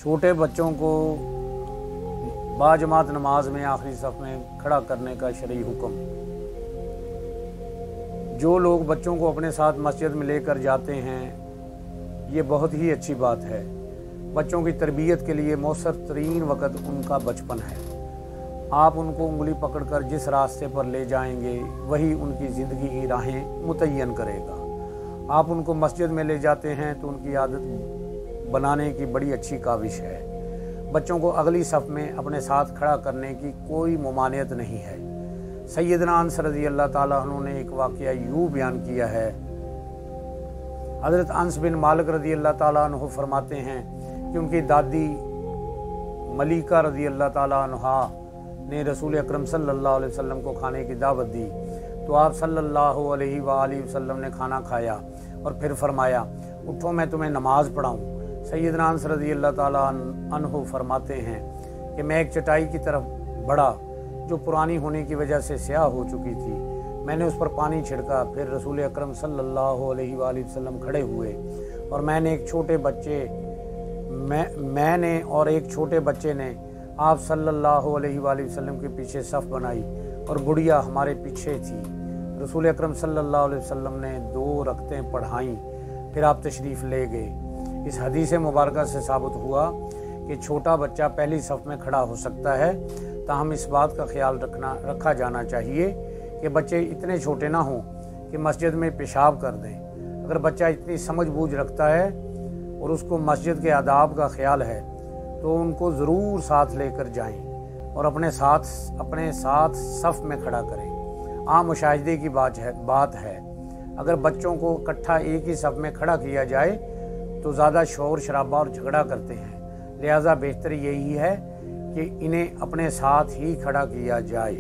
छोटे बच्चों को बाजमात नमाज में आखिरी सफ में खड़ा करने का शरई हुक्म। जो लोग बच्चों को अपने साथ मस्जिद में लेकर जाते हैं, ये बहुत ही अच्छी बात है। बच्चों की तरबियत के लिए मौसर तरीन वक़्त उनका बचपन है। आप उनको उंगली पकड़कर जिस रास्ते पर ले जाएंगे वही उनकी ज़िंदगी की राहें मुतय्यन करेगा। आप उनको मस्जिद में ले जाते हैं तो उनकी आदत बनाने की बड़ी अच्छी काविश है। बच्चों को अगली सफ़ में अपने साथ खड़ा करने की कोई मुमानियत नहीं है। सैयदना अनस रज़ी अल्लाह ताला अन्हु ने एक वाक़या यूँ बयान किया है। हज़रत अनस बिन मालिक रज़ी अल्लाह ताला अन्हु फरमाते हैं कि उनकी दादी मलिका रज़ी अल्लाह ताला अन्हा ने रसूल अकरम सल्लल्लाहु अलैहि वसल्लम को खाने की दावत दी तो आप सल्लल्लाहु अलैहि वसल्लम ने खाना खाया और फिर फरमाया, उठो मैं तुम्हें नमाज पढ़ाऊँ। सैयदना अनस रज़ी अल्लाह ताला अन्हु फरमाते हैं कि मैं एक चटाई की तरफ बढ़ा जो पुरानी होने की वजह से स्याह हो चुकी थी। मैंने उस पर पानी छिड़का, फिर रसूल अकरम सल्लल्लाहु अलैहि वसल्लम खड़े हुए और मैंने और एक छोटे बच्चे ने आप सल्लल्लाहु अलैहि वसल्लम के पीछे सफ़ बनाई और गुड़िया हमारे पीछे थी। रसूल अकरम सल्लल्लाहु अलैहि वसल्लम ने 2 रकतें पढ़ाईं, फिर आप तशरीफ़ ले गए। इस हदीस मुबारक से साबित हुआ कि छोटा बच्चा पहली सफ़ में खड़ा हो सकता है। ताहम इस बात का ख्याल रखा जाना चाहिए कि बच्चे इतने छोटे ना हों कि मस्जिद में पेशाब कर दें। अगर बच्चा इतनी समझ बूझ रखता है और उसको मस्जिद के आदाब का ख्याल है तो उनको ज़रूर साथ लेकर जाएं और अपने साथ सफ़ में खड़ा करें। आम मुशाहिदे की बात है अगर बच्चों को इकट्ठा एक ही सफ़ में खड़ा किया जाए तो ज़्यादा शोर शराबा और झगड़ा करते हैं। लिहाजा बेहतर यही है कि इन्हें अपने साथ ही खड़ा किया जाए।